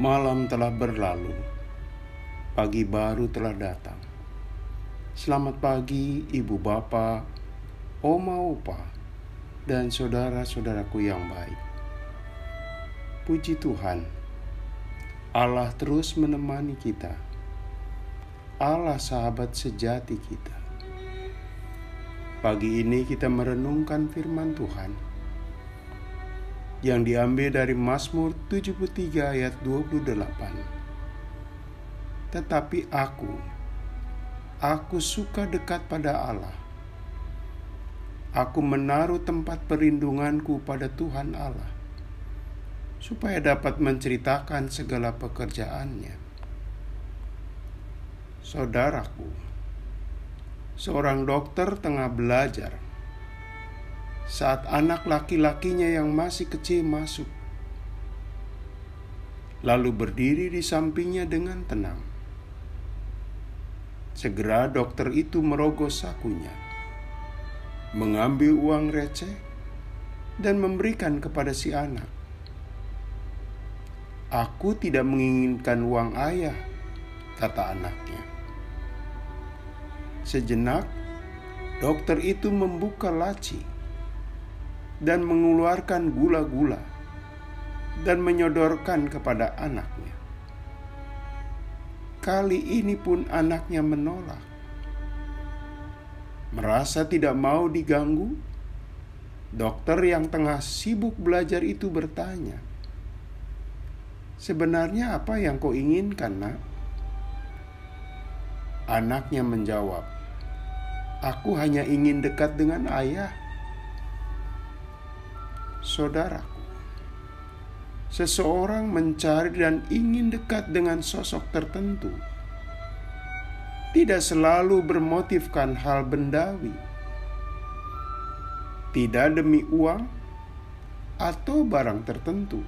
Malam telah berlalu, pagi baru telah datang. Selamat pagi ibu bapa, oma opa, dan saudara-saudaraku yang baik. Puji Tuhan, Allah terus menemani kita. Allah sahabat sejati kita. Pagi ini kita merenungkan firman Tuhan yang diambil dari Mazmur 73 ayat 28. Tetapi aku suka dekat pada Allah. Aku menaruh tempat perlindunganku pada Tuhan Allah, supaya dapat menceritakan segala pekerjaannya. Saudaraku, seorang dokter tengah belajar saat anak laki-lakinya yang masih kecil masuk, lalu berdiri di sampingnya dengan tenang. Segera dokter itu merogoh sakunya, mengambil uang receh, dan memberikan kepada si anak. "Aku tidak menginginkan uang ayah," kata anaknya. Sejenak, dokter itu membuka laci dan mengeluarkan gula-gula dan menyodorkan kepada anaknya. Kali ini pun anaknya menolak. Merasa tidak mau diganggu, dokter yang tengah sibuk belajar itu bertanya, "Sebenarnya apa yang kau inginkan, Nak?" Anaknya menjawab, "Aku hanya ingin dekat dengan ayah." Saudaraku, seseorang mencari dan ingin dekat dengan sosok tertentu tidak selalu bermotifkan hal bendawi, tidak demi uang atau barang tertentu,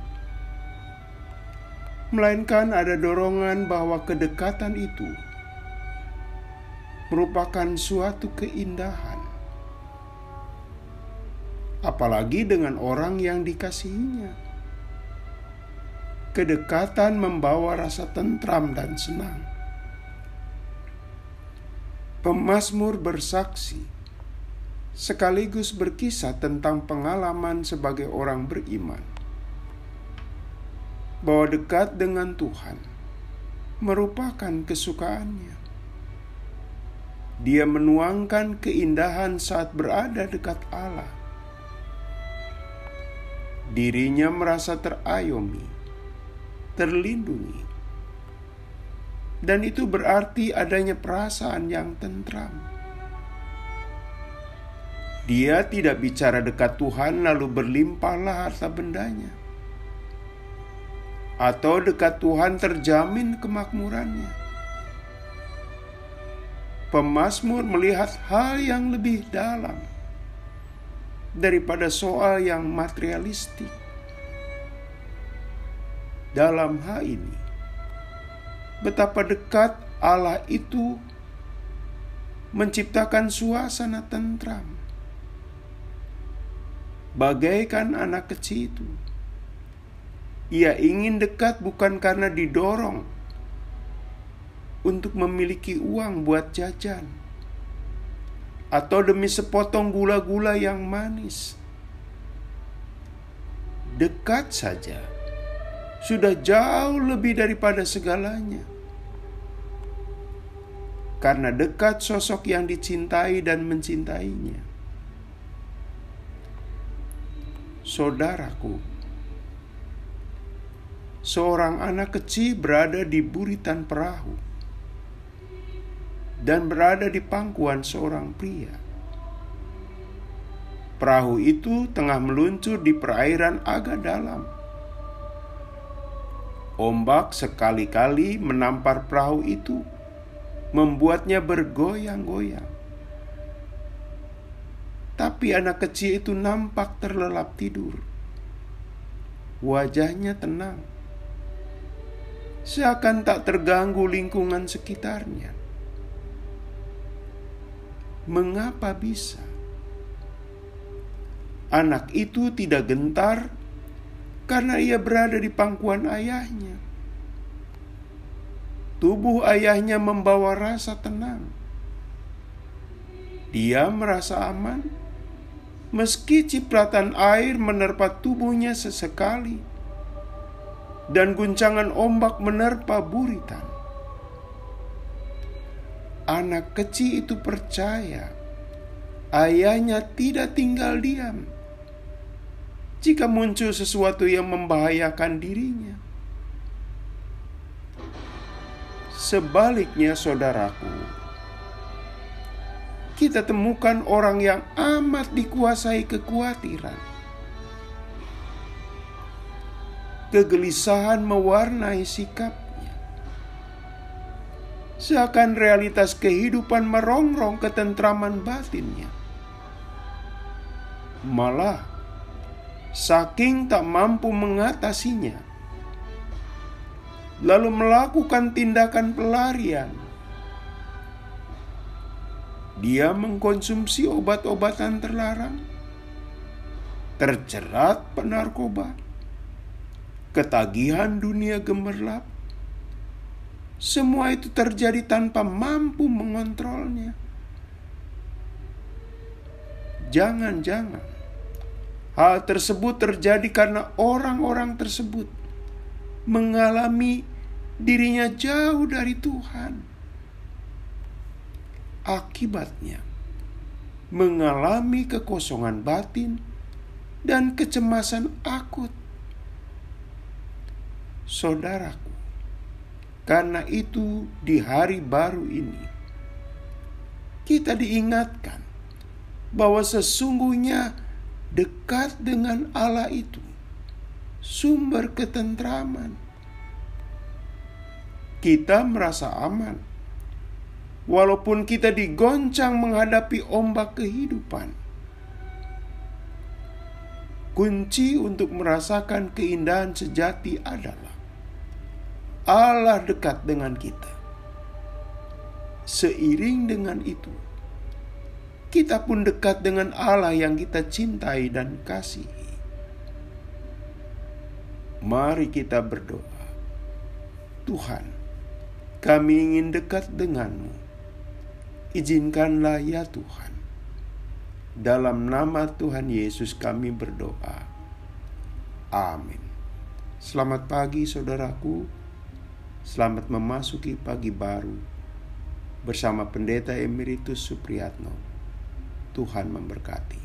melainkan ada dorongan bahwa kedekatan itu merupakan suatu keindahan, apalagi dengan orang yang dikasihinya. Kedekatan membawa rasa tentram dan senang. Pemazmur bersaksi sekaligus berkisah tentang pengalaman sebagai orang beriman, bahwa dekat dengan Tuhan merupakan kesukaannya. Dia menuangkan keindahan saat berada dekat Allah. Dirinya merasa terayomi, terlindungi, dan itu berarti adanya perasaan yang tentram. Dia tidak bicara dekat Tuhan lalu berlimpahlah harta bendanya, atau dekat Tuhan terjamin kemakmurannya. Pemazmur melihat hal yang lebih dalam daripada soal yang materialistik. Dalam hal ini, betapa dekat Allah itu menciptakan suasana tentram. Bagaikan anak kecil itu, ia ingin dekat bukan karena didorong untuk memiliki uang buat jajan, atau demi sepotong gula-gula yang manis. Dekat saja sudah jauh lebih daripada segalanya, karena dekat sosok yang dicintai dan mencintainya. Saudaraku, seorang anak kecil berada di buritan perahu dan berada di pangkuan seorang pria. Perahu itu tengah meluncur di perairan agak dalam. Ombak sekali-kali menampar perahu itu, membuatnya bergoyang-goyang. Tapi anak kecil itu nampak terlelap tidur. Wajahnya tenang, seakan tak terganggu lingkungan sekitarnya. Mengapa bisa? Anak itu tidak gentar karena ia berada di pangkuan ayahnya. tubuh ayahnya membawa rasa tenang. Dia merasa aman, meski cipratan air menerpa tubuhnya sesekali, dan guncangan ombak menerpa buritan. Anak kecil itu percaya ayahnya tidak tinggal diam jika muncul sesuatu yang membahayakan dirinya. Sebaliknya, saudaraku, kita temukan orang yang amat dikuasai kekhawatiran. Kegelisahan mewarnai sikapnya. Seakan realitas kehidupan merongrong ketentraman batinnya. Malah, saking tak mampu mengatasinya, lalu melakukan tindakan pelarian. Dia mengkonsumsi obat-obatan terlarang, terjerat penarkoba, ketagihan dunia gemerlap. Semua itu terjadi tanpa mampu mengontrolnya. Jangan-jangan hal tersebut terjadi karena orang-orang tersebut mengalami dirinya jauh dari Tuhan. Akibatnya, mengalami kekosongan batin dan kecemasan akut. Saudaraku, karena itu di hari baru ini, kita diingatkan bahwa sesungguhnya dekat dengan Allah itu sumber ketentraman. Kita merasa aman walaupun kita digoncang menghadapi ombak kehidupan. Kunci untuk merasakan keindahan sejati adalah Allah dekat dengan kita. Seiring dengan itu, kita pun dekat dengan Allah yang kita cintai dan kasihi. Mari kita berdoa. Tuhan, kami ingin dekat denganmu. Izinkanlah ya Tuhan. Dalam nama Tuhan Yesus kami berdoa. Amin. Selamat pagi saudaraku. Selamat memasuki pagi baru bersama Pendeta Emeritus Supriyatno. Tuhan memberkati.